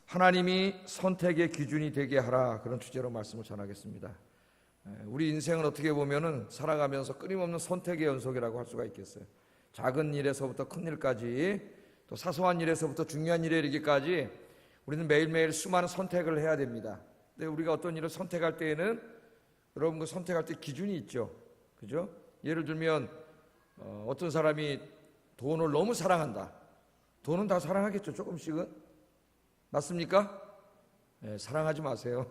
하나님이 선택의 기준이 되게 하라, 그런 주제로 말씀을 전하겠습니다. 우리 인생은 어떻게 보면은 살아가면서 끊임없는 선택의 연속이라고 할 수가 있겠어요. 작은 일에서부터 큰 일까지, 또 사소한 일에서부터 중요한 일에 이르기까지 우리는 매일매일 수많은 선택을 해야 됩니다. 근데 우리가 어떤 일을 선택할 때에는, 여러분, 그 선택할 때 기준이 있죠. 그죠? 예를 들면 어떤 사람이 돈을 너무 사랑한다. 돈은 다 사랑하겠죠, 조금씩은. 맞습니까? 네, 사랑하지 마세요.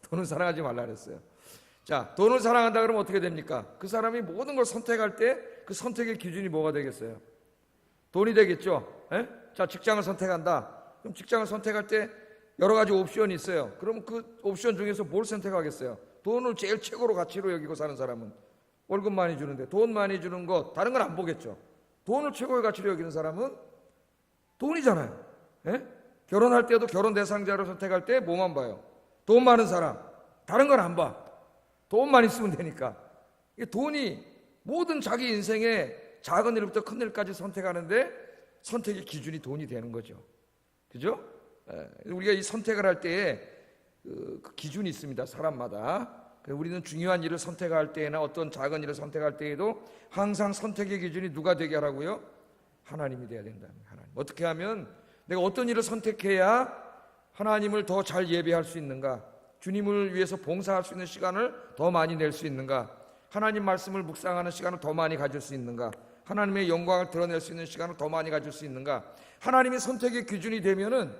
돈은 사랑하지 말라 그랬어요. 자, 돈을 사랑한다 그러면 어떻게 됩니까? 그 사람이 모든 걸 선택할 때 그 선택의 기준이 뭐가 되겠어요? 돈이 되겠죠. 에? 자, 직장을 선택한다. 그럼 직장을 선택할 때 여러 가지 옵션이 있어요. 그럼 그 옵션 중에서 뭘 선택하겠어요? 돈을 제일 최고로 가치로 여기고 사는 사람은 월급 많이 주는데 돈 많이 주는 것, 다른 건 안 보겠죠. 돈을 최고의 가치로 여기는 사람은 돈이잖아요. 에? 결혼할 때도 결혼 대상자를 선택할 때 뭐만 봐요? 돈 많은 사람. 다른 건 안 봐. 돈만 있으면 되니까. 돈이 모든 자기 인생의 작은 일부터 큰 일까지 선택하는데 선택의 기준이 돈이 되는 거죠. 그죠? 우리가 이 선택을 할 때에 그 기준이 있습니다. 사람마다. 우리는 중요한 일을 선택할 때나 어떤 작은 일을 선택할 때에도 항상 선택의 기준이 누가 되게 하라고요? 하나님이 돼야 된다는 거예요. 하나님. 어떻게 하면 내가 어떤 일을 선택해야 하나님을 더 잘 예배할 수 있는가? 주님을 위해서 봉사할 수 있는 시간을 더 많이 낼 수 있는가? 하나님 말씀을 묵상하는 시간을 더 많이 가질 수 있는가? 하나님의 영광을 드러낼 수 있는 시간을 더 많이 가질 수 있는가? 하나님의 선택의 기준이 되면은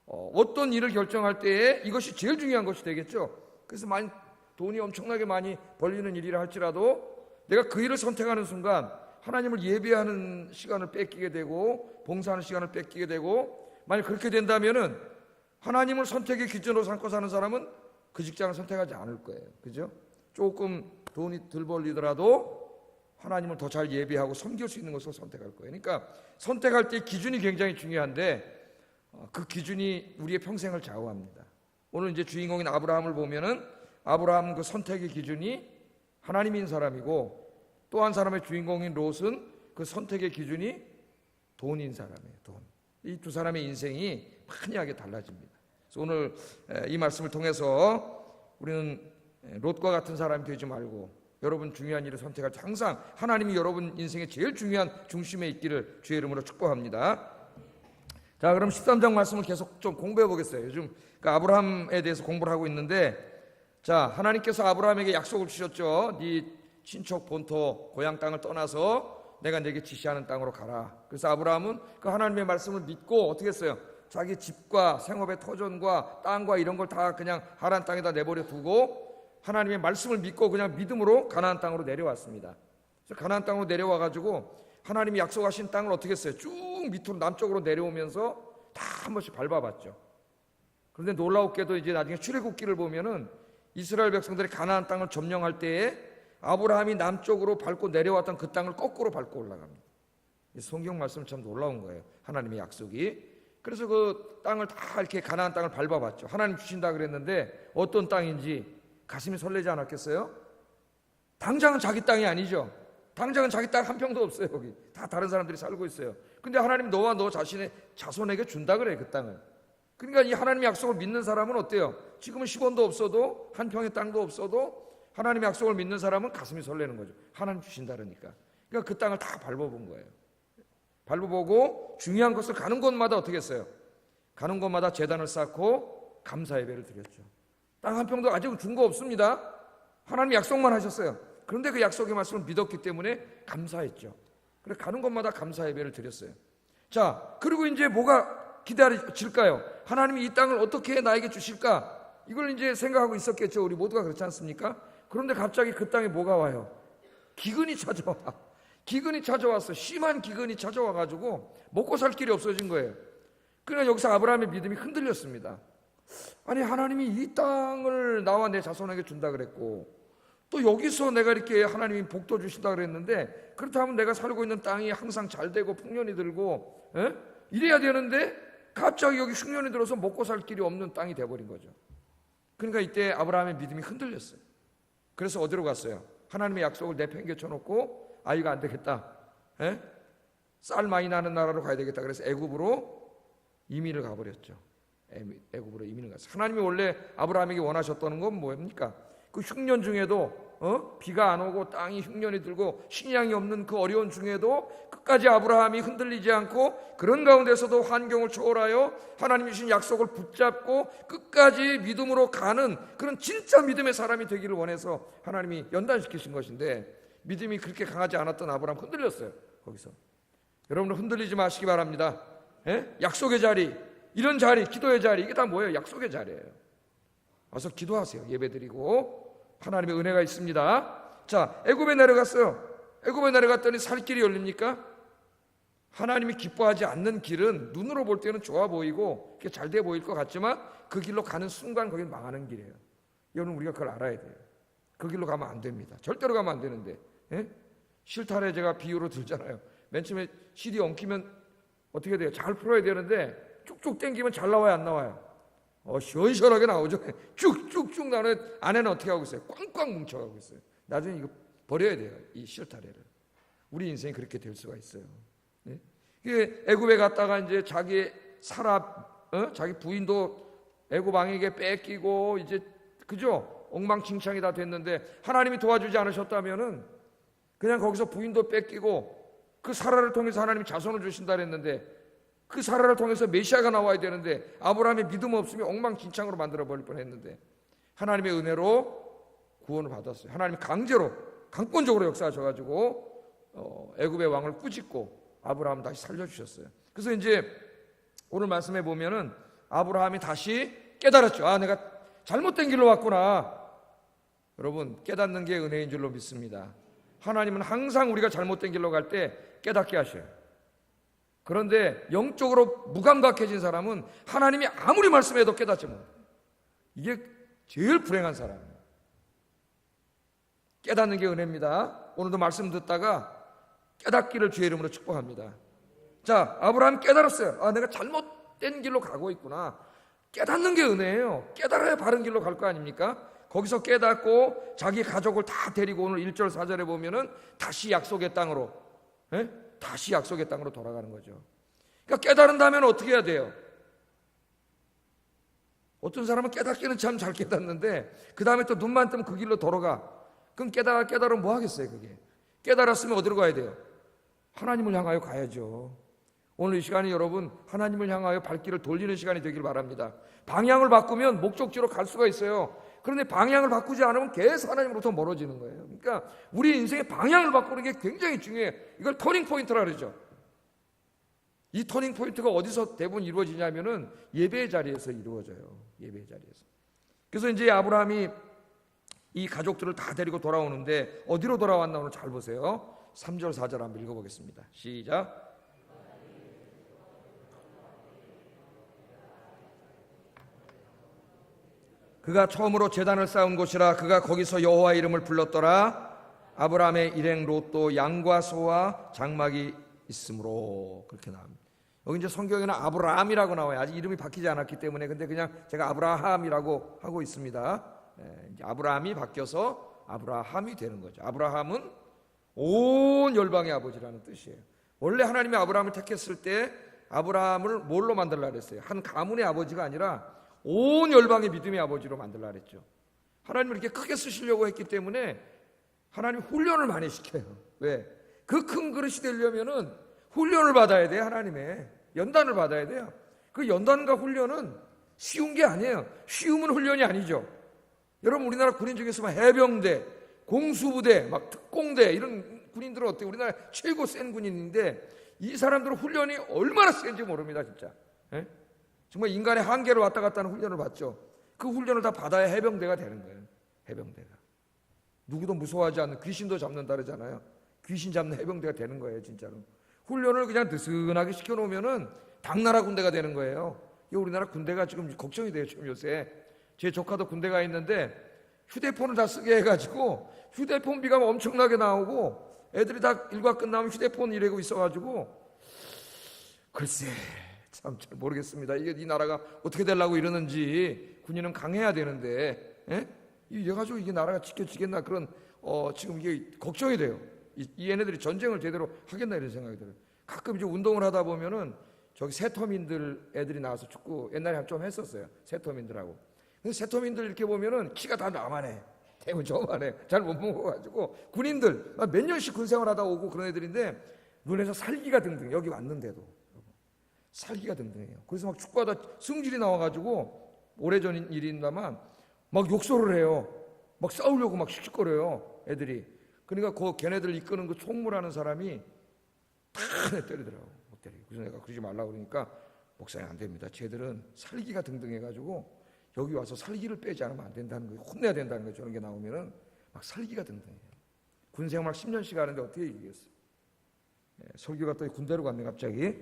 어떤 일을 결정할 때에 이것이 제일 중요한 것이 되겠죠. 그래서 돈이 엄청나게 많이 벌리는 일이라 할지라도 내가 그 일을 선택하는 순간 하나님을 예배하는 시간을 뺏기게 되고 봉사하는 시간을 뺏기게 되고, 만약 그렇게 된다면은 하나님을 선택의 기준으로 삼고 사는 사람은 그 직장을 선택하지 않을 거예요. 그죠? 조금 돈이 덜 벌리더라도 하나님을 더 잘 예배하고 섬길 수 있는 것을 선택할 거예요. 그러니까 선택할 때 기준이 굉장히 중요한데 그 기준이 우리의 평생을 좌우합니다. 오늘 이제 주인공인 아브라함을 보면은 아브라함 그 선택의 기준이 하나님인 사람이고, 또 한 사람의 주인공인 롯은 그 선택의 기준이 돈인 사람이에요. 돈. 이 두 사람의 인생이 많이하게 달라집니다. 그래서 오늘 이 말씀을 통해서 우리는 롯과 같은 사람이 되지 말고 여러분 중요한 일을 선택할 때 항상 하나님이 여러분 인생의 제일 중요한 중심에 있기를 주의 이름으로 축복합니다. 자, 그럼 13장 말씀을 계속 좀 공부해 보겠어요. 요즘 그 아브라함에 대해서 공부를 하고 있는데, 자, 하나님께서 아브라함에게 약속을 주셨죠. 네 친척 본토 고향 땅을 떠나서 내가 내게 지시하는 땅으로 가라. 그래서 아브라함은 그 하나님의 말씀을 믿고 어떻게 했어요? 자기 집과 생업의 터전과 땅과 이런 걸 다 그냥 하란 땅에다 내버려 두고 하나님의 말씀을 믿고 그냥 믿음으로 가나안 땅으로 내려왔습니다. 그래서 가나안 땅으로 내려와 가지고 하나님이 약속하신 땅을 어떻게 했어요? 쭉 밑으로 남쪽으로 내려오면서 다 한 번씩 밟아봤죠. 그런데 놀라웠게도 이제 나중에 출애굽기를 보면은 이스라엘 백성들이 가나안 땅을 점령할 때에 아브라함이 남쪽으로 밟고 내려왔던 그 땅을 거꾸로 밟고 올라갑니다. 성경 말씀은 참 놀라운 거예요. 하나님의 약속이. 그래서 그 땅을 다 이렇게 가나안 땅을 밟아봤죠. 하나님 주신다 그랬는데 어떤 땅인지 가슴이 설레지 않았겠어요? 당장은 자기 땅이 아니죠. 당장은 자기 땅 한 평도 없어요. 거기 다 다른 사람들이 살고 있어요. 근데 하나님 너와 너 자신의 자손에게 준다 그래요, 그 땅을. 그러니까 이 하나님의 약속을 믿는 사람은 어때요? 지금은 10원도 없어도, 한 평의 땅도 없어도 하나님의 약속을 믿는 사람은 가슴이 설레는 거죠. 하나님 주신다 그러니까. 그러니까 그 땅을 다 밟아본 거예요. 밟아보고 중요한 것을 가는 곳마다 어떻게 했어요? 가는 곳마다 제단을 쌓고 감사 예배를 드렸죠. 땅 한 평도 아직은 준 거 없습니다. 하나님 약속만 하셨어요. 그런데 그 약속의 말씀을 믿었기 때문에 감사했죠. 그래서 가는 곳마다 감사 예배를 드렸어요. 자, 그리고 이제 뭐가 기다려질까요? 하나님이 이 땅을 어떻게 나에게 주실까? 이걸 이제 생각하고 있었겠죠. 우리 모두가 그렇지 않습니까? 그런데 갑자기 그 땅에 뭐가 와요? 기근이 찾아와. 기근이 찾아왔어. 심한 기근이 찾아와가지고 먹고 살 길이 없어진 거예요. 그러니까 여기서 아브라함의 믿음이 흔들렸습니다. 아니, 하나님이 이 땅을 나와 내 자손에게 준다 그랬고, 또 여기서 내가 이렇게 하나님이 복도 주신다 그랬는데, 그렇다면 내가 살고 있는 땅이 항상 잘 되고 풍년이 들고 이래야 되는데 갑자기 여기 흉년이 들어서 먹고 살 길이 없는 땅이 돼버린 거죠. 그러니까 이때 아브라함의 믿음이 흔들렸어요. 그래서 어디로 갔어요? 하나님의 약속을 내팽개쳐 놓고 이거 안 되겠다. 쌀 많이 나는 나라로 가야 되겠다. 그래서 애굽으로 이민을 가버렸죠. 애굽으로 이민을 갔어요. 하나님이 원래 아브라함에게 원하셨다는 건 뭡니까? 그 흉년 중에도 비가 안 오고 땅이 흉년이 들고 식량이 없는 그 어려운 중에도 끝까지 아브라함이 흔들리지 않고 그런 가운데서도 환경을 초월하여 하나님이 주신 약속을 붙잡고 끝까지 믿음으로 가는 그런 진짜 믿음의 사람이 되기를 원해서 하나님이 연단시키신 것인데, 믿음이 그렇게 강하지 않았던 아브라함 흔들렸어요. 거기서 여러분 흔들리지 마시기 바랍니다. 약속의 자리, 이런 자리, 기도의 자리, 이게 다 뭐예요? 약속의 자리예요. 와서 기도하세요. 예배드리고 하나님의 은혜가 있습니다. 자, 애굽에 내려갔어요. 애굽에 내려갔더니 살 길이 열립니까? 하나님이 기뻐하지 않는 길은 눈으로 볼 때는 좋아 보이고 잘 돼 보일 것 같지만 그 길로 가는 순간 거긴 망하는 길이에요. 여러분 우리가 그걸 알아야 돼요. 그 길로 가면 안 됩니다. 절대로 가면 안 되는데, 실타래 제가 비유로 들잖아요. 맨 처음에 CD 엉키면 어떻게 돼요? 잘 풀어야 되는데 쭉쭉 당기면 잘 나와요, 안 나와요? 시원시원하게 나오죠. 쭉쭉쭉 나는 안에는 어떻게 하고 있어요? 꽝꽝 뭉쳐가고 있어요. 나중에 이거 버려야 돼요, 이 실타래를. 우리 인생이 그렇게 될 수가 있어요. 애굽에 갔다가 이제 자기 자기 부인도 애굽 왕에게 뺏기고 이제 그죠? 엉망진창이 다 됐는데 하나님이 도와주지 않으셨다면은 그냥 거기서 부인도 뺏기고 그 사라를 통해서 하나님이 자손을 주신다 그랬는데 그 사라를 통해서 메시아가 나와야 되는데 아브라함의 믿음 없으면 엉망진창으로 만들어 버릴 뻔했는데 하나님의 은혜로 구원을 받았어요. 하나님이 강제로 강권적으로 역사하셔가지고 애굽의 왕을 꾸짖고 아브라함 다시 살려주셨어요. 그래서 이제 오늘 말씀해 보면은 아브라함이 다시 깨달았죠. 내가 잘못된 길로 왔구나. 여러분 깨닫는 게 은혜인 줄로 믿습니다. 하나님은 항상 우리가 잘못된 길로 갈 때 깨닫게 하셔요. 그런데 영적으로 무감각해진 사람은 하나님이 아무리 말씀해도 깨닫지 못해요. 이게 제일 불행한 사람이에요. 깨닫는 게 은혜입니다. 오늘도 말씀 듣다가 깨닫기를 주의 이름으로 축복합니다. 자, 아브라함 깨달았어요. 내가 잘못된 길로 가고 있구나. 깨닫는 게 은혜예요. 깨달아야 바른 길로 갈 거 아닙니까? 거기서 깨닫고 자기 가족을 다 데리고 오늘 1절 4절에 보면은 다시 약속의 땅으로 다시 약속의 땅으로 돌아가는 거죠. 그러니까 깨달은 다음에는 어떻게 해야 돼요? 어떤 사람은 깨닫기는 참 잘 깨닫는데 그 다음에 또 눈만 뜨면 그 길로 돌아가. 그럼 깨달으면 뭐 하겠어요? 그게 깨달았으면 어디로 가야 돼요? 하나님을 향하여 가야죠. 오늘 이 시간이 여러분 하나님을 향하여 발길을 돌리는 시간이 되길 바랍니다. 방향을 바꾸면 목적지로 갈 수가 있어요. 그런데 방향을 바꾸지 않으면 계속 하나님으로부터 멀어지는 거예요. 그러니까 우리 인생의 방향을 바꾸는 게 굉장히 중요해요. 이걸 터닝 포인트라 그러죠. 이 터닝 포인트가 어디서 대부분 이루어지냐면은 예배의 자리에서 이루어져요. 예배의 자리에서. 그래서 이제 아브라함이 이 가족들을 다 데리고 돌아오는데 어디로 돌아왔나 오늘 잘 보세요. 3절 4절 한번 읽어보겠습니다. 시작. 그가 처음으로 제단을 쌓은 곳이라 그가 거기서 여호와의 이름을 불렀더라. 아브라함의 일행 롯도 양과 소와 장막이 있으므로. 그렇게 나옵니다. 여기 이제 성경에는 아브라함이라고 나와요. 아직 이름이 바뀌지 않았기 때문에. 근데 그냥 제가 아브라함이라고 하고 있습니다. 이제 아브라함이 바뀌어서 아브라함이 되는 거죠. 아브라함은 온 열방의 아버지라는 뜻이에요. 원래 하나님이 아브라함을 택했을 때 아브라함을 뭘로 만들라 그랬어요? 한 가문의 아버지가 아니라 온 열방의 믿음의 아버지로 만들라 그랬죠. 하나님을 이렇게 크게 쓰시려고 했기 때문에 하나님이 훈련을 많이 시켜요. 왜? 그 큰 그릇이 되려면은 훈련을 받아야 돼요. 하나님의 연단을 받아야 돼요. 그 연단과 훈련은 쉬운 게 아니에요. 쉬우면 훈련이 아니죠. 여러분 우리나라 군인 중에서 해병대, 공수부대, 막 특공대 이런 군인들은 어때요? 우리나라 최고 센 군인인데 이 사람들은 훈련이 얼마나 센지 모릅니다. 진짜. 정말 인간의 한계를 왔다 갔다 하는 훈련을 받죠. 그 훈련을 다 받아야 해병대가 되는 거예요. 해병대가. 누구도 무서워하지 않는, 귀신도 잡는다 그러잖아요. 귀신 잡는 해병대가 되는 거예요. 진짜로. 훈련을 그냥 느슨하게 시켜놓으면은 당나라 군대가 되는 거예요. 우리나라 군대가 지금 걱정이 돼요. 지금 요새 제 조카도 군대가 있는데 휴대폰을 다 쓰게 해가지고 휴대폰비가 엄청나게 나오고 애들이 다 일과 끝나면 휴대폰 이러고 있어가지고 글쎄 참 잘 모르겠습니다. 이게 이 나라가 어떻게 되려고 이러는지. 군인은 강해야 되는데 이래가지고 이게 나라가 지켜지겠나 그런 지금 이게 걱정이 돼요. 이 얘네들이 전쟁을 제대로 하겠나 이런 생각이 들어요. 가끔 이제 운동을 하다 보면은 저기 세터민들 애들이 나와서 축구 옛날에 좀 했었어요. 세터민들하고. 근데 세터민들 이렇게 보면은 키가 다 나만해. 대고 저만해. 잘 못 먹어가지고 군인들 몇 년씩 군 생활하다 오고 그런 애들인데 눈에서 살기가 등등. 여기 왔는데도 살기가 등등해요. 그래서 막 축구하다 승질이 나와가지고 오래전 일인다만 막 욕설을 해요. 막 싸우려고 막 씩씩거려요 애들이. 그러니까 그 걔네들 이끄는 그 총무라는 사람이 다 때리더라고. 못 때리고. 그래서 내가 그러지 말라고 그러니까 목사님 안 됩니다. 쟤들은 살기가 등등해가지고 여기 와서 살기를 빼지 않으면 안 된다는 거예요. 혼내야 된다는 거예요. 저런 게 나오면은 막 살기가 등등해요. 군생활 10년씩 하는데 어떻게 이기겠어요? 설교가 또 군대로 갔네 갑자기.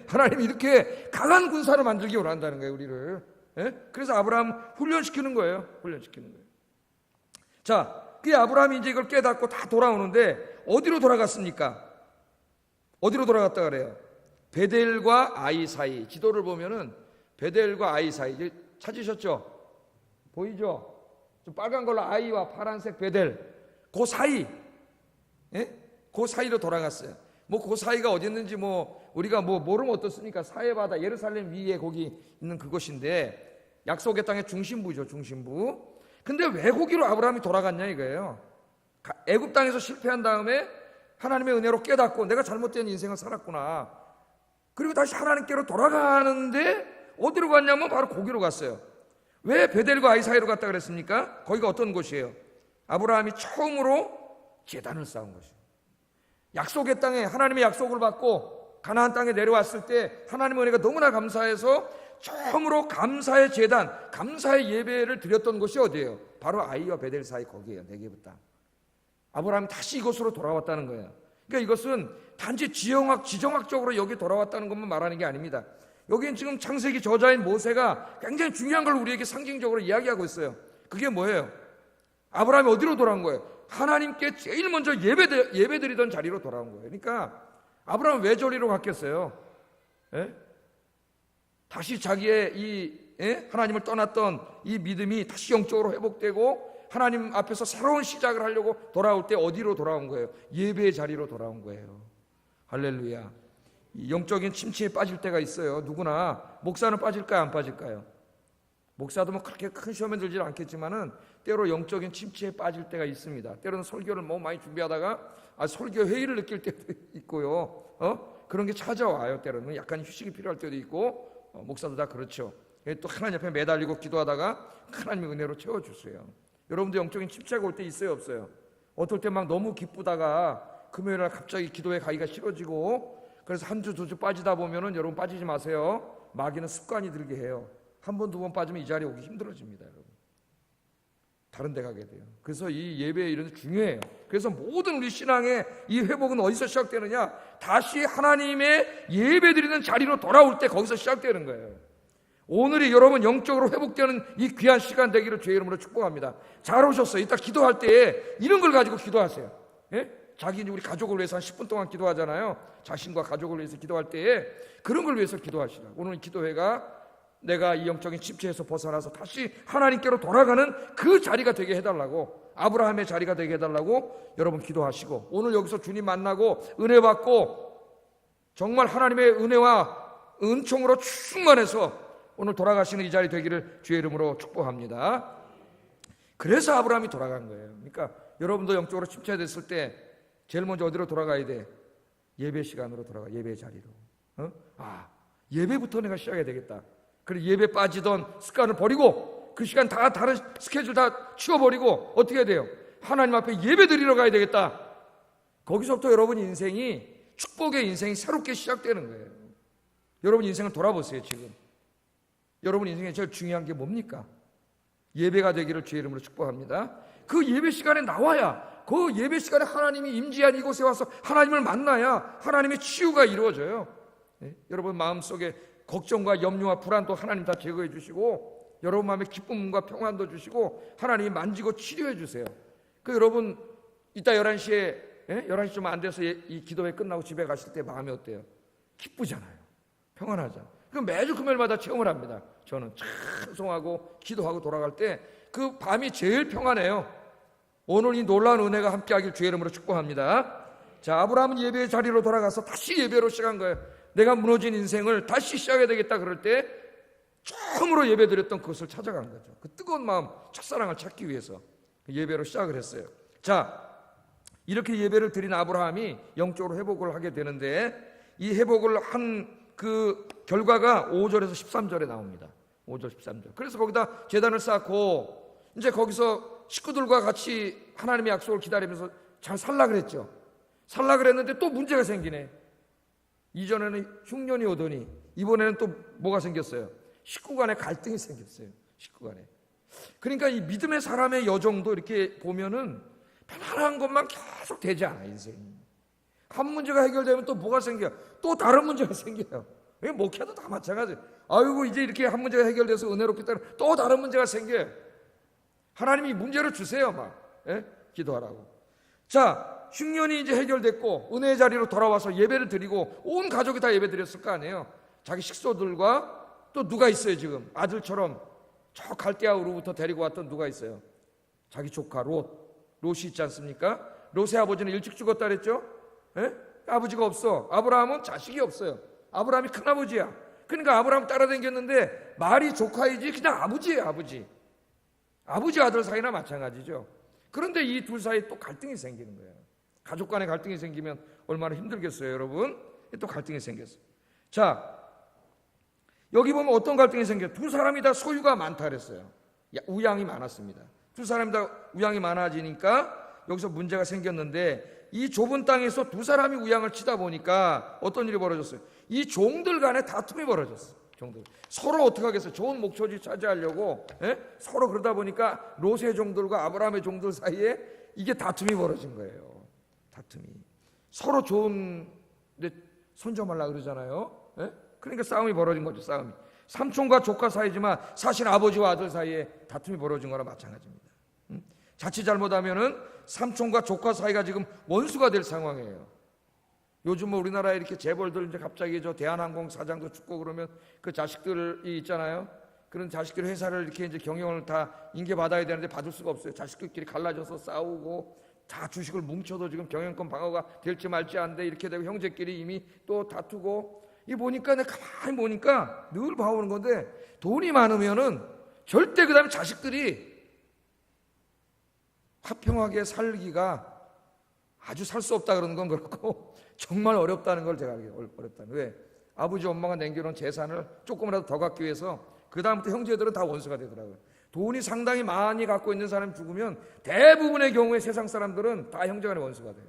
하나님이 이렇게 강한 군사를 만들기 원한다는 거예요 우리를. 그래서 아브라함 훈련시키는 거예요. 훈련시키는 거예요. 자, 그 아브라함이 이제 이걸 깨닫고 다 돌아오는데 어디로 돌아갔습니까? 어디로 돌아갔다 그래요? 베델과 아이 사이. 지도를 보면은 베델과 아이 사이. 이제 찾으셨죠? 보이죠? 좀 빨간 걸로 아이와 파란색 베델. 그 사이. 그 사이로 돌아갔어요. 뭐 그 사이가 어디 있는지 뭐 우리가 뭐 모르면 어떻습니까? 사해바다 예루살렘 위에 거기 있는 그곳인데 약속의 땅의 중심부죠. 중심부. 근데 왜 거기로 아브라함이 돌아갔냐 이거예요. 애굽 땅에서 실패한 다음에 하나님의 은혜로 깨닫고 내가 잘못된 인생을 살았구나. 그리고 다시 하나님께로 돌아가는데 어디로 갔냐면 바로 거기로 갔어요. 왜 베델과 아이 사이로 갔다 그랬습니까? 거기가 어떤 곳이에요? 아브라함이 처음으로 제단을 쌓은 것이에요. 약속의 땅에 하나님의 약속을 받고 가나안 땅에 내려왔을 때 하나님의 은혜가 너무나 감사해서 처음으로 감사의 제단, 감사의 예배를 드렸던 곳이 어디예요? 바로 아이와 베델 사이 거기에요. 네게브 땅. 아브라함이 다시 이곳으로 돌아왔다는 거예요. 그러니까 이것은 단지 지정학적으로 여기 돌아왔다는 것만 말하는 게 아닙니다. 여기는 지금 창세기 저자인 모세가 굉장히 중요한 걸 우리에게 상징적으로 이야기하고 있어요. 그게 뭐예요? 아브라함이 어디로 돌아온 거예요? 하나님께 제일 먼저 예배드리던 자리로 돌아온 거예요. 그러니까 아브라함은 왜 저리로 갔겠어요? 다시 자기의 하나님을 떠났던 이 믿음이 다시 영적으로 회복되고 하나님 앞에서 새로운 시작을 하려고 돌아올 때 어디로 돌아온 거예요? 예배의 자리로 돌아온 거예요. 할렐루야. 영적인 침체에 빠질 때가 있어요. 누구나. 목사는 빠질까요? 안 빠질까요? 목사도 뭐 그렇게 큰 시험에 들지 않겠지만은 때로 영적인 침체에 빠질 때가 있습니다. 때로는 설교를 너무 많이 준비하다가 설교 회의를 느낄 때도 있고요. 그런 게 찾아와요. 때로는 약간 휴식이 필요할 때도 있고 목사도 다 그렇죠. 또 하나님 앞에 매달리고 기도하다가 하나님의 은혜로 채워주세요. 여러분도 영적인 침체가 올 때 있어요? 없어요? 어떨 때 막 너무 기쁘다가 금요일날 갑자기 기도에 가기가 싫어지고 그래서 한 주, 두 주 빠지다 보면은 여러분 빠지지 마세요. 마귀는 습관이 들게 해요. 한 번, 두 번 빠지면 이 자리에 오기 힘들어집니다. 여러분. 다른 데 가게 돼요. 그래서 이 예배의 일은 중요해요. 그래서 모든 우리 신앙의 이 회복은 어디서 시작되느냐? 다시 하나님의 예배드리는 자리로 돌아올 때 거기서 시작되는 거예요. 오늘이 여러분 영적으로 회복되는 이 귀한 시간 되기를 주의 이름으로 축복합니다. 잘 오셨어요. 이따 기도할 때 이런 걸 가지고 기도하세요. 우리 가족을 위해서 한 10분 동안 기도하잖아요. 자신과 가족을 위해서 기도할 때에 그런 걸 위해서 기도하시라. 오늘 기도회가 내가 이 영적인 침체에서 벗어나서 다시 하나님께로 돌아가는 그 자리가 되게 해달라고, 아브라함의 자리가 되게 해달라고 여러분 기도하시고, 오늘 여기서 주님 만나고 은혜 받고 정말 하나님의 은혜와 은총으로 충만해서 오늘 돌아가시는 이 자리 되기를 주의 이름으로 축복합니다. 그래서 아브라함이 돌아간 거예요. 그러니까 여러분도 영적으로 침체됐을 때 제일 먼저 어디로 돌아가야 돼? 예배 시간으로 돌아가. 예배 자리로. 예배부터 내가 시작해야 되겠다. 그래, 예배 빠지던 습관을 버리고 그 시간 다 다른 스케줄 다 치워버리고 어떻게 해야 돼요? 하나님 앞에 예배 드리러 가야 되겠다. 거기서부터 여러분 인생이, 축복의 인생이 새롭게 시작되는 거예요. 여러분 인생을 돌아보세요. 지금 여러분 인생에 제일 중요한 게 뭡니까? 예배가 되기를 주의 이름으로 축복합니다. 그 예배 시간에 나와야, 그 예배 시간에 하나님이 임재한 이곳에 와서 하나님을 만나야 하나님의 치유가 이루어져요. 여러분 마음속에 걱정과 염려와 불안도 하나님 다 제거해 주시고, 여러분 마음에 기쁨과 평안도 주시고 하나님이 만지고 치료해 주세요. 여러분 이따 11시에 11시 좀 안 돼서 이 기도회 끝나고 집에 가실 때 마음이 어때요? 기쁘잖아요. 평안하죠. 매주 금요일마다 체험을 합니다. 저는 찬송하고 기도하고 돌아갈 때 그 밤이 제일 평안해요. 오늘 이 놀라운 은혜가 함께하길 주의 이름으로 축복합니다. 자, 아브라함은 예배의 자리로 돌아가서 다시 예배로 시작한 거예요. 내가 무너진 인생을 다시 시작해야 되겠다 그럴 때 처음으로 예배드렸던 그것을 찾아간 거죠. 그 뜨거운 마음, 첫사랑을 찾기 위해서 예배로 시작을 했어요. 자, 이렇게 예배를 드린 아브라함이 영적으로 회복을 하게 되는데, 이 회복을 한 그 결과가 5절에서 13절에 나옵니다. 5절 13절. 그래서 거기다 제단을 쌓고 이제 거기서 식구들과 같이 하나님의 약속을 기다리면서 잘 살라 그랬죠. 살라 그랬는데 또 문제가 생기네. 이전에는 흉년이 오더니 이번에는 또 뭐가 생겼어요? 식구 간에 갈등이 생겼어요. 식구 간에. 그러니까 이 믿음의 사람의 여정도 이렇게 보면은 편안한 것만 계속 되지 않아, 인생이. 한 문제가 해결되면 또 뭐가 생겨요? 또 다른 문제가 생겨요. 목회도 다 마찬가지예요. 아이고, 이제 이렇게 한 문제가 해결돼서 은혜롭기 때문에 또 다른 문제가 생겨요. 하나님이 문제를 주세요, 막. 예? 기도하라고. 자, 흉년이 이제 해결됐고 은혜의 자리로 돌아와서 예배를 드리고 온 가족이 다 예배 드렸을 거 아니에요. 자기 식소들과 또 누가 있어요, 지금? 아들처럼 저 갈대아우로부터 데리고 왔던 누가 있어요? 자기 조카 롯이 있지 않습니까? 롯의 아버지는 일찍 죽었다 그랬죠? 예? 아버지가 없어. 아브라함은 자식이 없어요. 아브라함이 큰아버지야. 그러니까 아브라함 따라다녔는데 말이 조카이지 그냥 아버지예요, 아버지. 아버지 아들 사이나 마찬가지죠. 그런데 이 둘 사이에 또 갈등이 생기는 거예요. 가족 간에 갈등이 생기면 얼마나 힘들겠어요, 여러분? 또 갈등이 생겼어요. 자, 여기 보면 어떤 갈등이 생겨요? 두 사람이 다 소유가 많다 그랬어요. 우양이 많았습니다. 두 사람이 다 우양이 많아지니까 여기서 문제가 생겼는데, 이 좁은 땅에서 두 사람이 우양을 치다 보니까 어떤 일이 벌어졌어요? 이 종들 간에 다툼이 벌어졌어요. 종들 서로 어떻게 하겠어요? 좋은 목초지 차지하려고 서로 그러다 보니까 롯의 종들과 아브라함의 종들 사이에 이게 다툼이 벌어진 거예요. 다툼이 서로 좋은 손 좀 하려고 그러잖아요. 그러니까 싸움이 벌어진 거죠. 싸움이 삼촌과 조카 사이지만 사실 아버지와 아들 사이에 다툼이 벌어진 거랑 마찬가지입니다. 자칫 잘못하면은 삼촌과 조카 사이가 지금 원수가 될 상황이에요. 요즘 뭐 우리나라에 이렇게 재벌들 이제 갑자기 저 대한항공 사장도 죽고 그러면 그 자식들이 있잖아요. 그런 자식들 회사를 이렇게 이제 경영을 다 인계받아야 되는데 받을 수가 없어요. 자식들끼리 갈라져서 싸우고 다 주식을 뭉쳐도 지금 경영권 방어가 될지 말지 안 돼. 이렇게 되고 형제끼리 이미 또 다투고. 이 보니까 내가 가만히 보니까 늘 봐오는 건데, 돈이 많으면은 절대 그 다음에 자식들이 화평하게 살기가 아주 살 수 없다 그러는 건 그렇고 정말 어렵다는 걸 제가 알게요. 어렵다는. 왜? 아버지 엄마가 남겨놓은 재산을 조금이라도 더 갖기 위해서 그 다음부터 형제들은 다 원수가 되더라고요. 돈이 상당히 많이 갖고 있는 사람이 죽으면 대부분의 경우에 세상 사람들은 다 형제간의 원수가 돼요.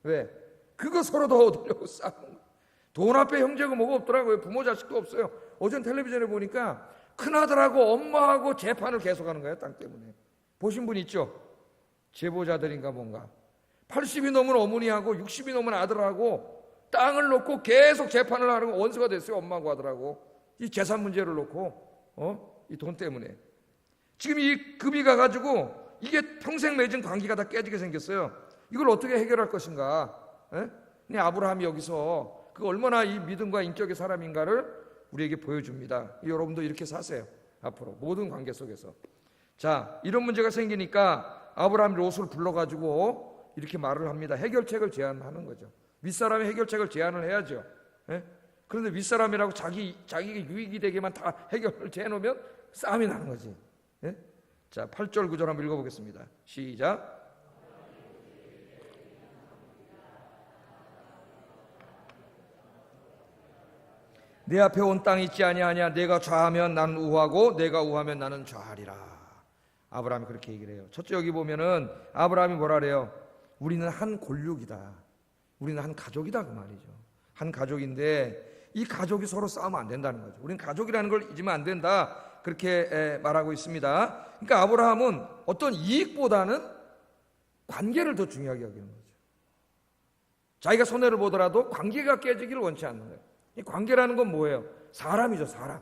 왜? 그거 서로 더 얻으려고 싸우는 거예요. 돈 앞에 형제가 뭐가 없더라고요. 부모 자식도 없어요. 어제 텔레비전에 보니까 큰아들하고 엄마하고 재판을 계속하는 거예요. 땅 때문에. 보신 분 있죠? 제보자들인가 뭔가 80이 넘은 어머니하고 60이 넘은 아들하고 땅을 놓고 계속 재판을 하는 원수가 됐어요. 엄마하고 아들하고 이 재산 문제를 놓고 이 돈 때문에 지금 이 급이 가가지고 이게 평생 맺은 관계가 다 깨지게 생겼어요. 이걸 어떻게 해결할 것인가? 근데 아브라함이 여기서 그 얼마나 이 믿음과 인격의 사람인가를 우리에게 보여줍니다. 여러분도 이렇게 사세요. 앞으로 모든 관계 속에서. 자, 이런 문제가 생기니까 아브라함이 롯을 불러가지고 이렇게 말을 합니다. 해결책을 제안하는 거죠. 윗사람이 해결책을 제안을 해야죠. 그런데 윗사람이라고 자기에게 유익이 되게만 다 해결을 해놓으면 싸움이 나는 거지. 자, 8절 9절 한번 읽어보겠습니다. 시작. 내 앞에 온 땅이 있지 아니하냐. 내가 좌하면 나는 우하고 내가 우하면 나는 좌하리라. 아브라함이 그렇게 얘기를 해요. 첫째, 여기 보면은 아브라함이 뭐라 그래요? 우리는 한 골육이다. 우리는 한 가족이다 그 말이죠. 한 가족인데 이 가족이 서로 싸우면 안 된다는 거죠. 우리는 가족이라는 걸 잊으면 안 된다. 그렇게 말하고 있습니다. 그러니까 아브라함은 어떤 이익보다는 관계를 더 중요하게 여기는 거죠. 자기가 손해를 보더라도 관계가 깨지기를 원치 않는 거예요. 이 관계라는 건 뭐예요? 사람이죠, 사람.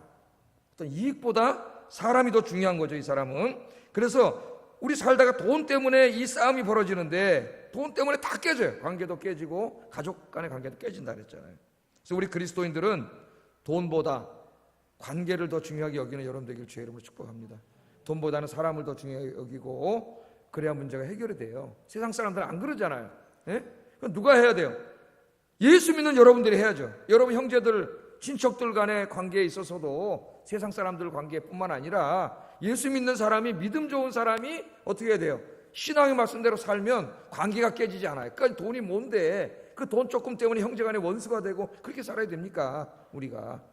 어떤 이익보다 사람이 더 중요한 거죠, 이 사람은. 그래서 우리 살다가 돈 때문에 이 싸움이 벌어지는데 돈 때문에 다 깨져요. 관계도 깨지고 가족 간의 관계도 깨진다 그랬잖아요. 그래서 우리 그리스도인들은 돈보다 관계를 더 중요하게 여기는 여러분 되길 주의 이름으로 축복합니다. 돈보다는 사람을 더 중요하게 여기고 그래야 문제가 해결이 돼요. 세상 사람들은 안 그러잖아요. 그럼 누가 해야 돼요? 예수 믿는 여러분들이 해야죠. 여러분 형제들, 친척들 간의 관계에 있어서도 세상 사람들 관계뿐만 아니라 예수 믿는 사람이, 믿음 좋은 사람이 어떻게 해야 돼요? 신앙의 말씀대로 살면 관계가 깨지지 않아요. 그러니까 돈이 뭔데 그 돈 조금 때문에 형제 간의 원수가 되고 그렇게 살아야 됩니까? 우리가.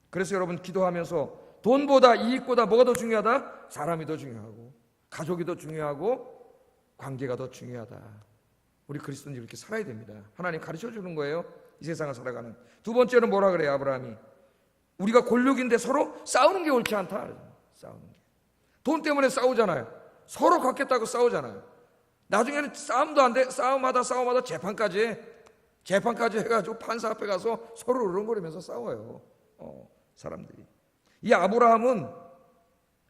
그래서 여러분 기도하면서 돈보다, 이익보다 뭐가 더 중요하다? 사람이 더 중요하고 가족이 더 중요하고 관계가 더 중요하다. 우리 그리스도인들이 이렇게 살아야 됩니다. 하나님 가르쳐 주는 거예요. 이 세상을 살아가는. 두 번째는 뭐라 그래요? 아브라함이 우리가 골육인데 서로 싸우는 게 옳지 않다. 싸우는 게. 돈 때문에 싸우잖아요. 서로 갖겠다고 싸우잖아요. 나중에는 싸움도 안 돼. 싸움하다 재판까지 해가지고 판사 앞에 가서 서로 으렁거리면서 싸워요. 사람들이. 이 아브라함은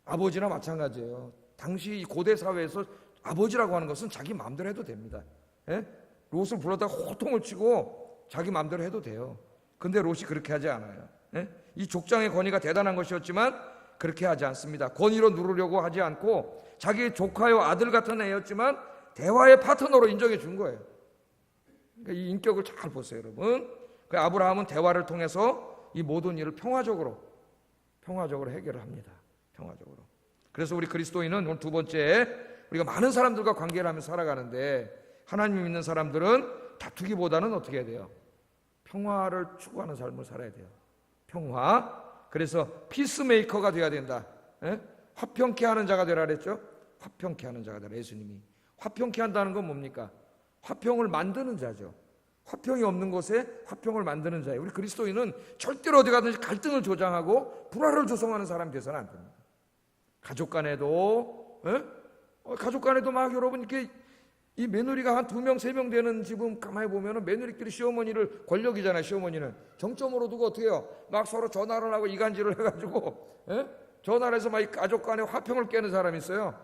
아버지나 마찬가지예요. 당시 이 고대 사회에서 아버지라고 하는 것은 자기 마음대로 해도 됩니다. 예? 롯을 불렀다가 호통을 치고 자기 마음대로 해도 돼요. 근데 롯이 그렇게 하지 않아요. 예? 이 족장의 권위가 대단한 것이었지만 그렇게 하지 않습니다. 권위로 누르려고 하지 않고 자기 조카요 아들 같은 애였지만 대화의 파트너로 인정해 준 거예요. 그러니까 이 인격을 잘 보세요, 여러분. 그 아브라함은 대화를 통해서 이 모든 일을 평화적으로 해결을 합니다. 평화적으로. 그래서 우리 그리스도인은 오늘 두 번째, 우리가 많은 사람들과 관계를 하면서 살아가는데 하나님 믿는 사람들은 다투기보다는 어떻게 해야 돼요? 평화를 추구하는 삶을 살아야 돼요. 평화. 그래서 피스메이커가 돼야 된다. 화평케 하는 자가 되라 그랬죠? 화평케 하는 자가 되라. 예수님이. 화평케 한다는 건 뭡니까? 화평을 만드는 자죠. 화평이 없는 곳에 화평을 만드는 자예요. 우리 그리스도인은 절대로 어디 가든지 갈등을 조장하고 불화를 조성하는 사람이 돼서는 안 됩니다. 가족 간에도 막 여러분 이렇게 이 며느리가 한 2명, 3명 되는 집은 가만히 보면은 며느리끼리 시어머니를, 권력이잖아요. 시어머니는 정점으로 두고 어떻게 해요? 막 서로 전화를 하고 이간질을 해가지고 전화를 해서 막 이 가족 간에 화평을 깨는 사람이 있어요.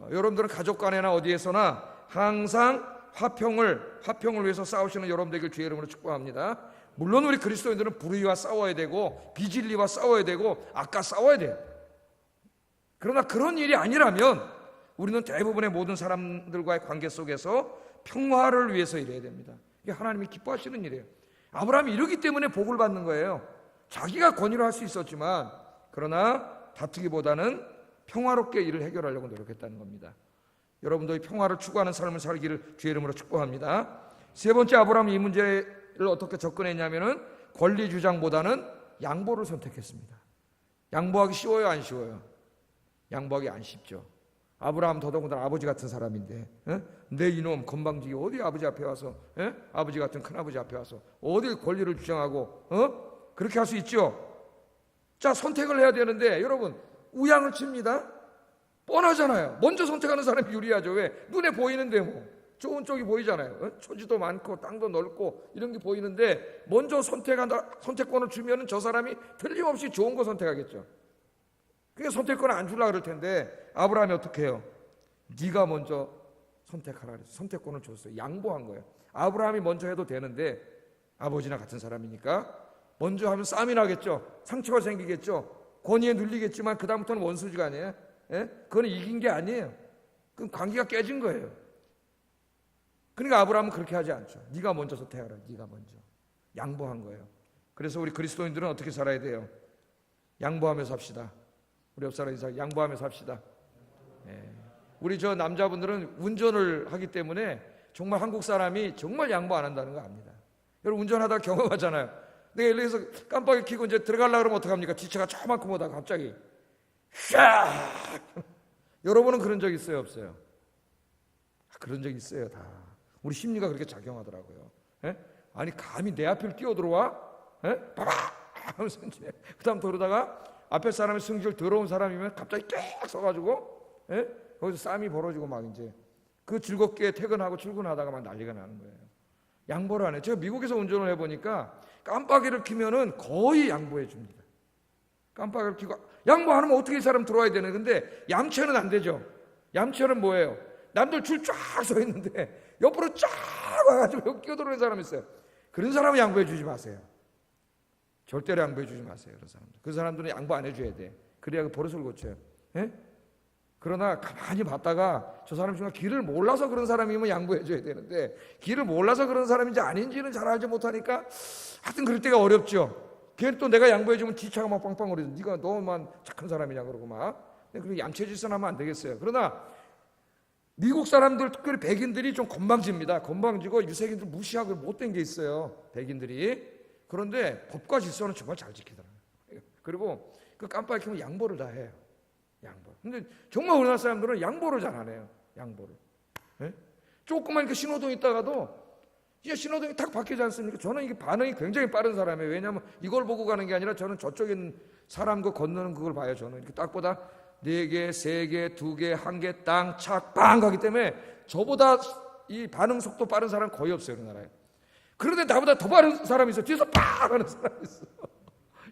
여러분들은 가족 간에나 어디에서나 항상 화평을 위해서 싸우시는 여러분 되길 주의 이름으로 축복합니다. 물론 우리 그리스도인들은 불의와 싸워야 되고 비진리와 싸워야 되고 악과 싸워야 돼요. 그러나 그런 일이 아니라면 우리는 대부분의 모든 사람들과의 관계 속에서 평화를 위해서 일해야 됩니다. 이게 하나님이 기뻐하시는 일이에요. 아브라함이 이러기 때문에 복을 받는 거예요. 자기가 권위로 할 수 있었지만 그러나 다투기보다는 평화롭게 일을 해결하려고 노력했다는 겁니다. 여러분도 이 평화를 추구하는 삶을 살기를 주의 이름으로 축복합니다. 세 번째, 아브라함이 이 문제를 어떻게 접근했냐면은 권리 주장보다는 양보를 선택했습니다. 양보하기 쉬워요, 안 쉬워요? 양보하기 안 쉽죠. 아브라함 더더군다나 아버지 같은 사람인데 내 이놈 건방지게 어디 아버지 앞에 와서 아버지 같은 큰아버지 앞에 와서 어디 권리를 주장하고 그렇게 할 수 있죠. 자, 선택을 해야 되는데 여러분 우양을 칩니다. 뻔하잖아요. 먼저 선택하는 사람이 유리하죠. 왜? 눈에 보이는데 뭐 좋은 쪽이 보이잖아요. 초지도 많고 땅도 넓고 이런 게 보이는데 먼저 선택권을 주면은 저 사람이 틀림없이 좋은 거 선택하겠죠. 그게 선택권을 안 주려고 그럴 텐데 아브라함이 어떻게 해요? 네가 먼저 선택하라 그래서 선택권을 줬어요. 양보한 거예요. 아브라함이 먼저 해도 되는데 아버지나 같은 사람이니까 먼저 하면 싸움이 나겠죠. 상처가 생기겠죠. 권위에 눌리겠지만 그 다음부터는 원수지가 아니에요. 그건 이긴 게 아니에요. 그건 관계가 깨진 거예요. 그러니까 아브라함은 그렇게 하지 않죠. 네가 먼저 선택하라. 네가 먼저. 양보한 거예요. 그래서 우리 그리스도인들은 어떻게 살아야 돼요? 양보하며 삽시다. 우리 옆 사람 인사 양보하며 삽시다. 우리 저 남자분들은 운전을 하기 때문에 정말 한국 사람이 정말 양보 안 한다는 거 압니다. 여러분 운전하다 경험하잖아요. 내가 엘리에서 깜빡이 켜고 이제 들어가려고 그러면 어떡합니까? 지체가 저만큼 오다가 갑자기 샥! 여러분은 그런 적 있어요, 없어요? 그런 적 있어요, 다. 우리 심리가 그렇게 작용하더라고요. 아니 감히 내 앞을 끼어들어와? 봐봐! 하면서 이제 그 다음 그러다가 앞에 사람이 승질 더러운 사람이면 갑자기 딱 서가지고 거기서 싸움이 벌어지고 막 이제 그 즐겁게 퇴근하고 출근하다가 막 난리가 나는 거예요. 양보를 안 해요. 제가 미국에서 운전을 해보니까 깜빡이를 켜면은 거의 양보해 줍니다. 깜빡이를 켜고 양보 안 하면 어떻게 이 사람 들어와야 되는 건데 얌체는 안 되죠. 얌체는 뭐예요? 남들 줄 쫙 서 있는데 옆으로 쫙 와가지고 여기 끼어들어오는 사람이 있어요. 그런 사람은 양보해 주지 마세요. 절대로 양보해 주지 마세요. 그런 사람들. 그 사람들은 양보 안 해줘야 돼. 그래야 그 버릇을 고쳐요. 그러나 가만히 봤다가 저 사람이 정말 길을 몰라서 그런 사람이면 양보해줘야 되는데 길을 몰라서 그런 사람인지 아닌지는 잘 알지 못하니까 하여튼 그럴 때가 어렵죠. 걔는 또 내가 양보해주면 뒤차가 막 빵빵거리죠. 네가 너만 착한 사람이냐 그러고 막. 그렇게 얌체짓은 하면 안 되겠어요. 그러나 미국 사람들, 특별히 백인들이 좀 건방집니다. 건방지고 유색인들 무시하고 못된 게 있어요, 백인들이. 그런데 법과 질서는 정말 잘 지키더라고요. 그리고 그 깜빡이 켜면 양보를 다 해요. 양보. 근데 정말 우리나라 사람들은 양보를 잘 안 해요. 양보를. 네? 조금만 이렇게 신호등 있다가도 이제 신호등이 탁 바뀌지 않습니까? 저는 이게 반응이 굉장히 빠른 사람이에요. 왜냐하면 이걸 보고 가는 게 아니라 저는 저쪽에 있는 사람 그 건너는 그걸 봐요. 저는 이렇게 딱 보다 4개, 3개, 2개, 1개, 땅, 착, 빵 가기 때문에 저보다 이 반응 속도 빠른 사람 거의 없어요, 우리나라에. 그런데 나보다 더 빠른 사람이 있어. 뒤에서 빵 하는 사람이 있어.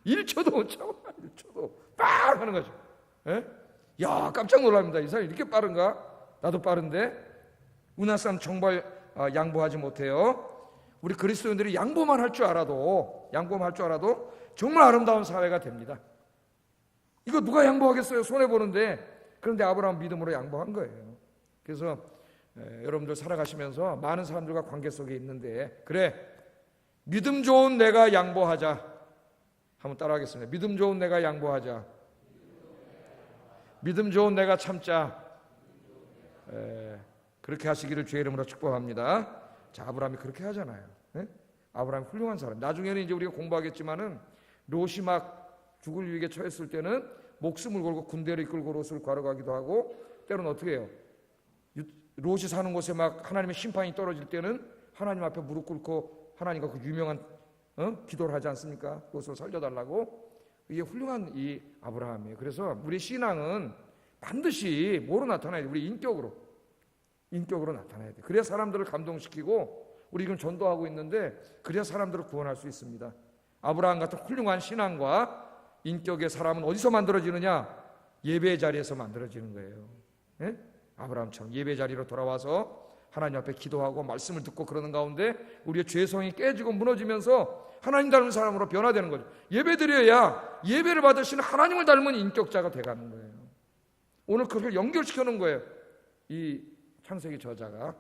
1초도 못 참아. 1초도 빵 하는 거죠. 예? 야, 깜짝 놀랍니다. 이 사람이 이렇게 빠른가? 나도 빠른데. 우리나라 사람 정말 양보하지 못해요. 우리 그리스도인들이 양보만 할 줄 알아도 정말 아름다운 사회가 됩니다. 이거 누가 양보하겠어요? 손해보는데. 그런데 아브라함 믿음으로 양보한 거예요. 그래서 여러분들 살아가시면서 많은 사람들과 관계 속에 있는데, 그래, 믿음 좋은 내가 양보하자. 한번 따라하겠습니다. 믿음 좋은 내가 양보하자. 믿음 좋은 내가 참자. 그렇게 하시기를 주의 이름으로 축복합니다. 자, 아브라함이 그렇게 하잖아요. 네? 아브라함이 훌륭한 사람. 나중에는 이제 우리가 공부하겠지만은 롯이 막 죽을 위기에 처했을 때는 목숨을 걸고 군대를 이끌고 롯을 걸어가기도 하고, 때로는 어떻게 해요? 롯이 사는 곳에 막 하나님의 심판이 떨어질 때는 하나님 앞에 무릎 꿇고 하나님과 그 유명한 기도를 하지 않습니까? 롯을 살려달라고. 이게 훌륭한 이 아브라함이에요. 그래서 우리 신앙은 반드시 뭐로 나타나야 돼? 우리 인격으로 나타나야 돼. 그래야 사람들을 감동시키고, 우리 지금 전도하고 있는데 그래야 사람들을 구원할 수 있습니다. 아브라함 같은 훌륭한 신앙과 인격의 사람은 어디서 만들어지느냐? 예배 자리에서 만들어지는 거예요. 예? 아브라함처럼 예배 자리로 돌아와서 하나님 앞에 기도하고 말씀을 듣고 그러는 가운데 우리의 죄성이 깨지고 무너지면서 하나님 닮은 사람으로 변화되는 거죠. 예배 드려야 예배를 받으시는 하나님을 닮은 인격자가 돼가는 거예요. 오늘 그걸 연결시켜 놓은 거예요, 이 창세기 저자가.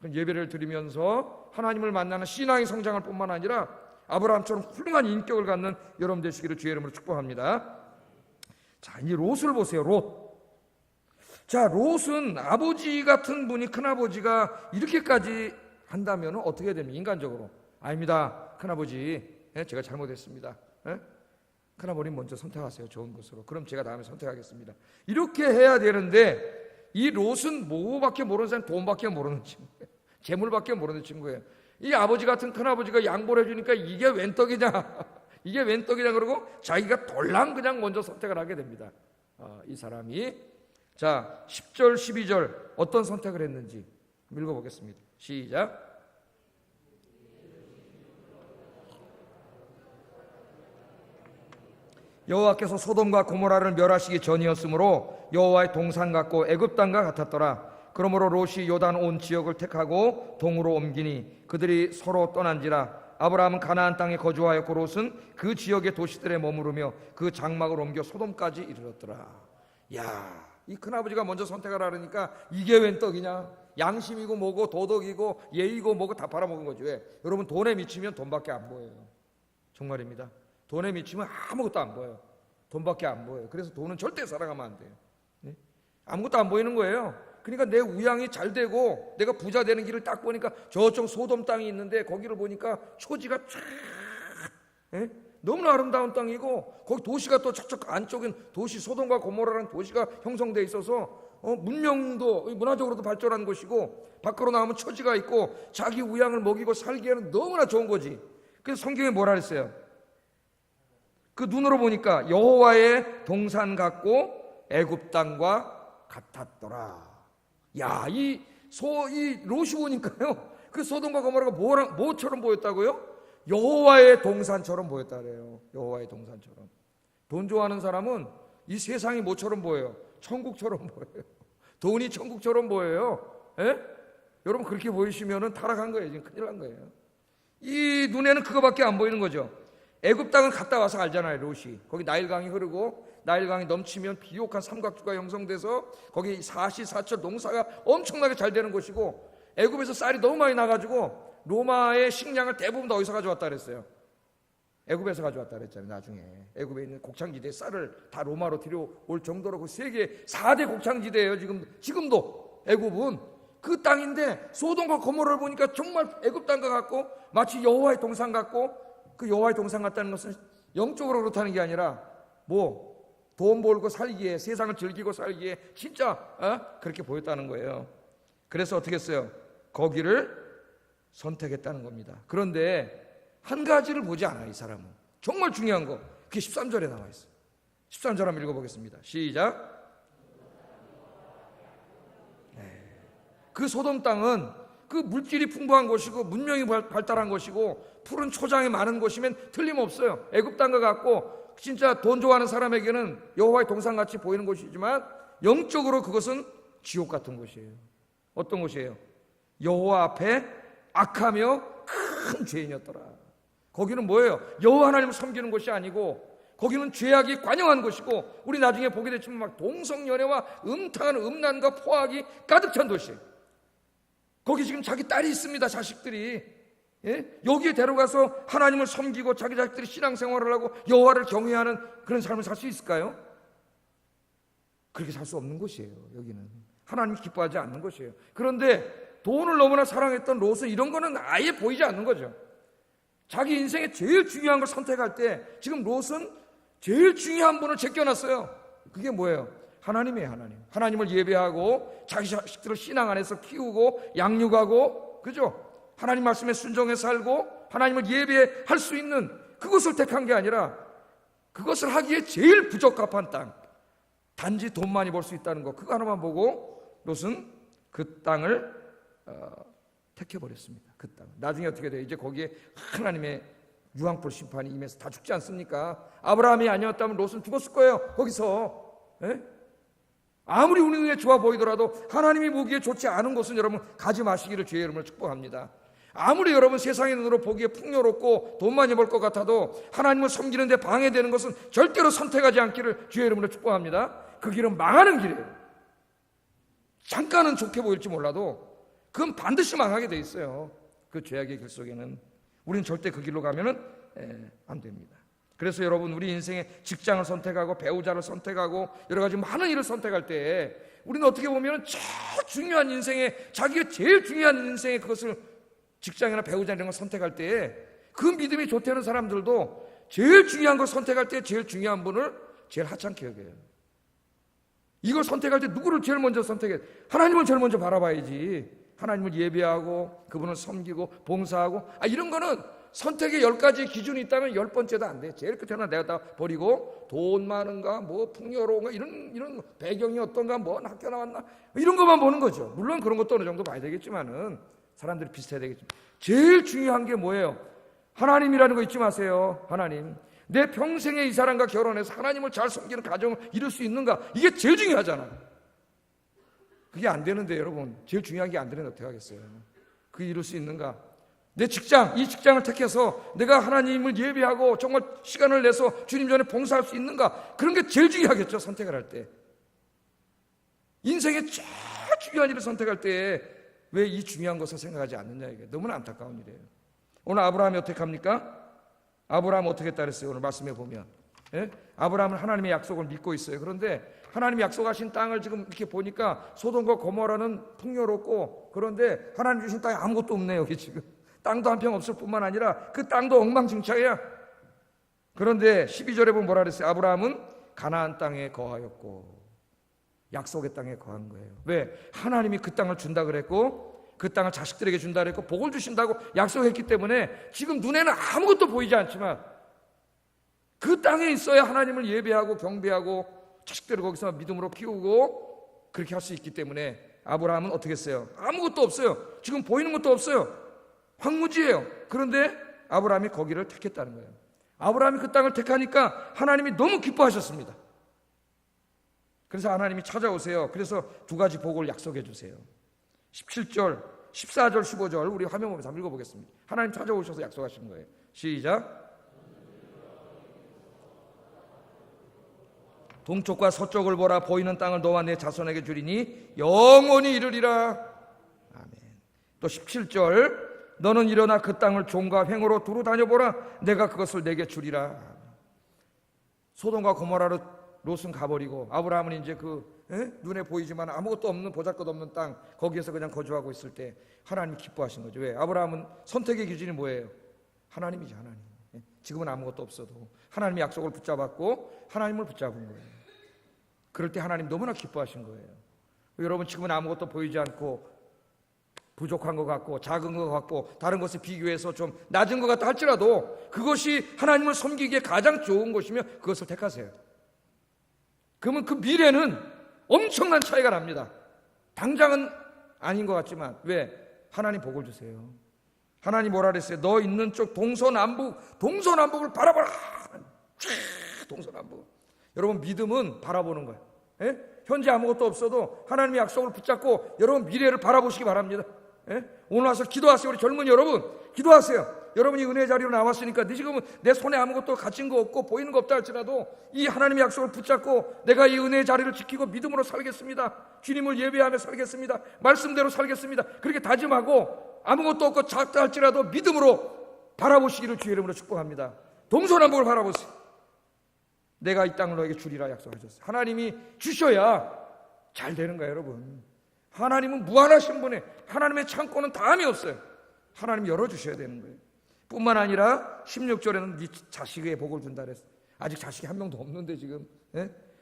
예배를 드리면서 하나님을 만나는 신앙의 성장을 뿐만 아니라 아브라함처럼 훌륭한 인격을 갖는 여러분 되시기를 주의 이름으로 축복합니다. 자, 이 롯을 보세요. 롯. 자, 롯은 아버지 같은 분이, 큰아버지가 이렇게까지 한다면 어떻게 됩니까? 인간적으로. 아닙니다, 큰아버지, 제가 잘못했습니다. 큰아버님 먼저 선택하세요, 좋은 것으로. 그럼 제가 다음에 선택하겠습니다. 이렇게 해야 되는데, 이 롯은 뭐밖에 모르는 사람, 돈밖에 모르는 친구예요. 재물밖에 모르는 친구예요. 이 아버지 같은 큰아버지가 양보를 해주니까 이게 웬 떡이냐, 이게 웬 떡이냐 그러고 자기가 돌랑 그냥 먼저 선택을 하게 됩니다. 이 사람이. 자, 10절 12절 어떤 선택을 했는지 읽어보겠습니다. 시작. 여호와께서 소돔과 고모라를 멸하시기 전이었으므로 여호와의 동산 같고 애굽 땅과 같았더라. 그러므로 롯이 요단 온 지역을 택하고 동으로 옮기니 그들이 서로 떠난지라. 아브라함은 가나안 땅에 거주하였고 롯은 그 지역의 도시들에 머무르며 그 장막을 옮겨 소돔까지 이르렀더라. 야, 이 큰아버지가 먼저 선택을 하려니까 이게 웬 떡이냐? 양심이고 뭐고 도덕이고 예의고 뭐고 다 팔아먹은 거죠. 왜? 여러분, 돈에 미치면 돈밖에 안 보여요. 정말입니다. 돈에 미치면 아무것도 안 보여요. 돈밖에 안 보여요. 그래서 돈은 절대 살아가면 안 돼요. 네? 아무것도 안 보이는 거예요. 그러니까 내 우양이 잘 되고 내가 부자 되는 길을 딱 보니까 저쪽 소돔 땅이 있는데 거기를 보니까 초지가 쫙, 예? 너무나 아름다운 땅이고 거기 도시가 또 저쪽 안쪽엔 도시, 소돔과 고모라라는 도시가 형성되어 있어서 문명도 문화적으로도 발전한 곳이고 밖으로 나오면 처지가 있고 자기 우양을 먹이고 살기에는 너무나 좋은 거지. 그래서 성경에 뭐라 그랬어요? 그 눈으로 보니까 여호와의 동산 같고 애굽 땅과 같았더라. 야, 이 롯이 보니까요, 그 소돔과 고모라가 뭐처럼 보였다고요? 여호와의 동산처럼 보였다 그래요. 여호와의 동산처럼. 돈 좋아하는 사람은 이 세상이 뭐처럼 보여요? 천국처럼 보여요. 돈이 천국처럼 보여요. 예? 여러분, 그렇게 보이시면은 타락한 거예요. 지금 큰일 난 거예요. 이 눈에는 그거밖에 안 보이는 거죠. 애굽 땅은 갔다 와서 알잖아요, 롯이. 거기 나일강이 흐르고 나일강이 넘치면 비옥한 삼각주가 형성돼서 거기 사시사철 농사가 엄청나게 잘 되는 곳이고, 애굽에서 쌀이 너무 많이 나가지고 로마의 식량을 대부분 다 어디서 가져왔다 그랬어요? 애굽에서 가져왔다 그랬잖아요. 나중에 애굽에 있는 곡창지대에 쌀을 다 로마로 들여올 정도로 그 세계 4대 곡창지대예요. 지금도 애굽은 그 땅인데, 소돔과 고모라를 보니까 정말 애굽 땅과 같고 마치 여호와의 동산 같고, 그 여호와의 동산 같다는 것은 영적으로 그렇다는 게 아니라 돈 벌고 살기에, 세상을 즐기고 살기에 진짜 그렇게 보였다는 거예요. 그래서 어떻게 했어요? 거기를 선택했다는 겁니다. 그런데 한 가지를 보지 않아요. 이 사람은 정말 중요한 거, 그게 13절에 나와 있어요. 13절 한번 읽어보겠습니다. 시작. 그 소돔 땅은 그 물질이 풍부한 곳이고 문명이 발달한 곳이고 푸른 초장이 많은 곳이면 틀림없어요. 애굽 땅과 같고 진짜 돈 좋아하는 사람에게는 여호와의 동산같이 보이는 곳이지만, 영적으로 그것은 지옥 같은 곳이에요. 어떤 곳이에요? 여호와 앞에 악하며 큰 죄인이었더라. 거기는 뭐예요? 여호와 하나님을 섬기는 곳이 아니고, 거기는 죄악이 관영한 곳이고, 우리 나중에 보게 되지만 막 동성연애와 음탕한 음란과 포악이 가득 찬 도시예요. 거기 지금 자기 딸이 있습니다. 자식들이. 여기에 데려가서 하나님을 섬기고 자기 자식들이 신앙생활을 하고 여호와를 경외하는 그런 삶을 살 수 있을까요? 그렇게 살 수 없는 곳이에요. 여기는 하나님이 기뻐하지 않는 곳이에요. 그런데 돈을 너무나 사랑했던 롯은 이런 거는 아예 보이지 않는 거죠. 자기 인생에 제일 중요한 걸 선택할 때 지금 롯은 제일 중요한 분을 제껴놨어요. 그게 뭐예요? 하나님이에요. 하나님을 예배하고 자기 자식들을 신앙 안에서 키우고 양육하고, 그죠? 하나님 말씀에 순종해 살고 하나님을 예배할 수 있는 그것을 택한 게 아니라, 그것을 하기에 제일 부적합한 땅, 단지 돈 많이 벌 수 있다는 거, 그거 하나만 보고 롯은 그 땅을 택해버렸습니다. 그 땅. 나중에 어떻게 돼요? 이제 거기에 하나님의 유황불 심판이 임해서 다 죽지 않습니까? 아브라함이 아니었다면 롯은 죽었을 거예요. 거기서. 아무리 우리 눈에 좋아 보이더라도 하나님이 보기에 좋지 않은 곳은 여러분 가지 마시기를 주의 이름으로 축복합니다. 아무리 여러분 세상의 눈으로 보기에 풍요롭고 돈 많이 벌 것 같아도 하나님을 섬기는 데 방해되는 것은 절대로 선택하지 않기를 주의 이름으로 축복합니다. 그 길은 망하는 길이에요. 잠깐은 좋게 보일지 몰라도 그건 반드시 망하게 돼 있어요. 그 죄악의 길 속에는 우리는 절대 그 길로 가면은 안 됩니다. 그래서 여러분, 우리 인생에 직장을 선택하고 배우자를 선택하고 여러 가지 많은 일을 선택할 때 우리는 어떻게 보면 제일 중요한 인생에, 자기가 제일 중요한 인생에 그것을, 직장이나 배우자 이런 걸 선택할 때 그 믿음이 좋다는 사람들도 제일 중요한 걸 선택할 때 제일 중요한 분을 제일 하찮게 여겨요. 이걸 선택할 때 누구를 제일 먼저 선택해? 하나님을 제일 먼저 바라봐야지. 하나님을 예배하고 그분을 섬기고 봉사하고, 이런 거는 선택의 10가지 기준이 있다면 10번째도 안 돼. 제일 끝에는 내가 다 버리고 돈 많은가, 뭐 풍요로운가, 이런 배경이 어떤가, 뭐 학교 나왔나, 이런 것만 보는 거죠. 물론 그런 것도 어느 정도 봐야 되겠지만은 사람들이 비슷해야 되겠지만, 제일 중요한 게 뭐예요? 하나님이라는 거 잊지 마세요. 하나님. 내 평생에 이 사람과 결혼해서 하나님을 잘 섬기는 가정을 이룰 수 있는가? 이게 제일 중요하잖아. 그게 안 되는데 여러분, 제일 중요한 게 안 되는데 어떻게 하겠어요? 그게 이룰 수 있는가? 내 직장, 이 직장을 택해서 내가 하나님을 예배하고 정말 시간을 내서 주님 전에 봉사할 수 있는가? 그런 게 제일 중요하겠죠, 선택을 할 때. 인생의 제일 중요한 일을 선택할 때 왜 이 중요한 것을 생각하지 않느냐, 이게 너무나 안타까운 일이에요. 오늘 아브라함이 어떻게 합니까? 아브라함은 어떻게 했다 그랬어요? 오늘 말씀해 보면 아브라함은 하나님의 약속을 믿고 있어요. 그런데 하나님이 약속하신 땅을 지금 이렇게 보니까 소돔과 고모라는 풍요롭고, 그런데 하나님 주신 땅에 아무것도 없네요. 여기 지금 땅도 한 평 없을 뿐만 아니라 그 땅도 엉망진창이야. 그런데 12절에 보면 뭐라 그랬어요? 아브라함은 가나안 땅에 거하였고, 약속의 땅에 거한 거예요. 왜? 하나님이 그 땅을 준다 그랬고, 그 땅을 자식들에게 준다 그랬고, 복을 주신다고 약속했기 때문에 지금 눈에는 아무것도 보이지 않지만 그 땅에 있어야 하나님을 예배하고 경배하고 자식들을 거기서 믿음으로 키우고 그렇게 할 수 있기 때문에 아브라함은 어떻게 했어요? 아무것도 없어요. 지금 보이는 것도 없어요. 황무지예요. 그런데 아브라함이 거기를 택했다는 거예요. 아브라함이 그 땅을 택하니까 하나님이 너무 기뻐하셨습니다. 그래서 하나님이 찾아오세요. 그래서 두 가지 복을 약속해 주세요. 17절, 14절, 15절 우리 화면 보면서 한번 읽어보겠습니다. 하나님 찾아오셔서 약속하신 거예요. 시작. 동쪽과 서쪽을 보라. 보이는 땅을 너와 내 자손에게 주리니 영원히 이르리라. 아멘. 또 17절 너는 일어나 그 땅을 종과 횡으로 두루 다녀보라. 내가 그것을 내게 주리라. 소돔과 고모라로 롯은 가버리고 아브라함은 이제 눈에 보이지만 아무것도 없는 보잘것없는 땅 거기에서 그냥 거주하고 있을 때 하나님이 기뻐하신 거죠. 왜? 아브라함은 선택의 기준이 뭐예요? 하나님이죠. 하나님. 지금은 아무것도 없어도 하나님의 약속을 붙잡았고 하나님을 붙잡은 거예요. 그럴 때 하나님 너무나 기뻐하신 거예요. 여러분 지금은 아무것도 보이지 않고 부족한 것 같고 작은 것 같고 다른 것에 비교해서 좀 낮은 것 같다 할지라도 그것이 하나님을 섬기기에 가장 좋은 것이면 그것을 택하세요. 그러면 그 미래는 엄청난 차이가 납니다. 당장은 아닌 것 같지만 왜? 하나님 복을 주세요. 하나님 뭐라 그랬어요? 너 있는 쪽 동서남북을 바라보라. 동서남북. 여러분 믿음은 바라보는 거예요. 예? 현재 아무것도 없어도 하나님의 약속을 붙잡고 여러분 미래를 바라보시기 바랍니다. 예? 오늘 와서 기도하세요. 우리 젊은 여러분 기도하세요. 여러분이 은혜의 자리로 나왔으니까 지금은 내 손에 아무것도 가진 거 없고 보이는 거 없다 할지라도 이 하나님의 약속을 붙잡고 내가 이 은혜의 자리를 지키고 믿음으로 살겠습니다. 주님을 예배하며 살겠습니다. 말씀대로 살겠습니다. 그렇게 다짐하고 아무것도 없고 작다 할지라도 믿음으로 바라보시기를 주의 이름으로 축복합니다. 동서남북을 바라보세요. 내가 이 땅을 너에게 주리라 약속하셨어요. 하나님이 주셔야 잘 되는 거예요. 여러분 하나님은 무한하신 분에 하나님의 창고는 다함이 없어요. 하나님이 열어주셔야 되는 거예요. 뿐만 아니라 16절에는 네 자식의 복을 준다 그랬어요. 아직 자식이 한 명도 없는데 지금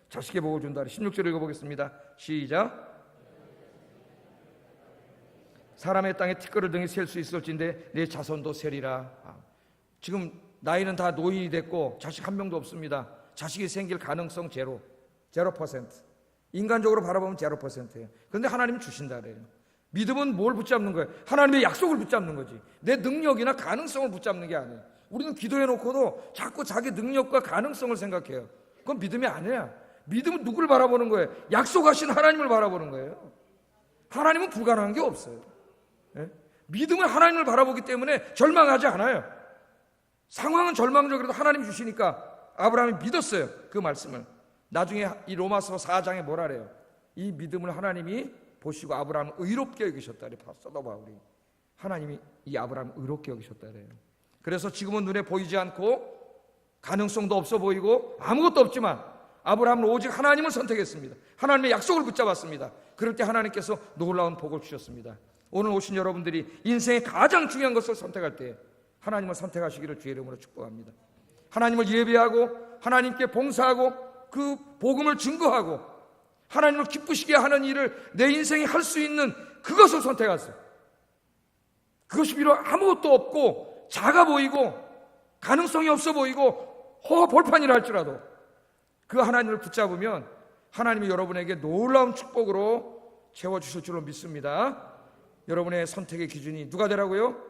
자식의 복을 준다 그랬어요. 16절 읽어보겠습니다. 시작. 사람의 땅에 티끌을 등에 셀 수 있을진데 내 자손도 세리라. 지금 나이는 다 노인이 됐고 자식 한 명도 없습니다. 자식이 생길 가능성 0%. 인간적으로 바라보면 0%예요. 그런데 하나님이 주신다 그래요. 믿음은 뭘 붙잡는 거예요? 하나님의 약속을 붙잡는 거지. 내 능력이나 가능성을 붙잡는 게 아니에요. 우리는 기도해놓고도 자꾸 자기 능력과 가능성을 생각해요. 그건 믿음이 아니야. 믿음은 누구를 바라보는 거예요? 약속하신 하나님을 바라보는 거예요. 하나님은 불가능한 게 없어요. 예? 믿음은 하나님을 바라보기 때문에 절망하지 않아요. 상황은 절망적이라도 하나님이 주시니까 아브라함이 믿었어요. 그 말씀을. 나중에 이 로마서 4장에 뭐라 그래요? 이 믿음을 하나님이 보시고 아브라함을 의롭게 여기셨다 그래요. 사도 바울이. 하나님이 이 아브라함을 의롭게 여기셨다 그래요. 그래서 지금은 눈에 보이지 않고 가능성도 없어 보이고 아무것도 없지만 아브라함은 오직 하나님을 선택했습니다. 하나님의 약속을 붙잡았습니다. 그럴 때 하나님께서 놀라운 복을 주셨습니다. 오늘 오신 여러분들이 인생의 가장 중요한 것을 선택할 때 하나님을 선택하시기를 주의 이름으로 축복합니다. 하나님을 예배하고 하나님께 봉사하고 그 복음을 증거하고 하나님을 기쁘시게 하는 일을 내 인생에 할 수 있는 그것을 선택하세요. 그것이 비록 아무것도 없고 작아 보이고 가능성이 없어 보이고 볼판이라 할지라도 그 하나님을 붙잡으면 하나님이 여러분에게 놀라운 축복으로 채워주실 줄로 믿습니다. 여러분의 선택의 기준이 누가 되라고요?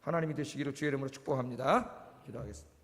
하나님이 되시기를 주의 이름으로 축복합니다. 기도하겠습니다.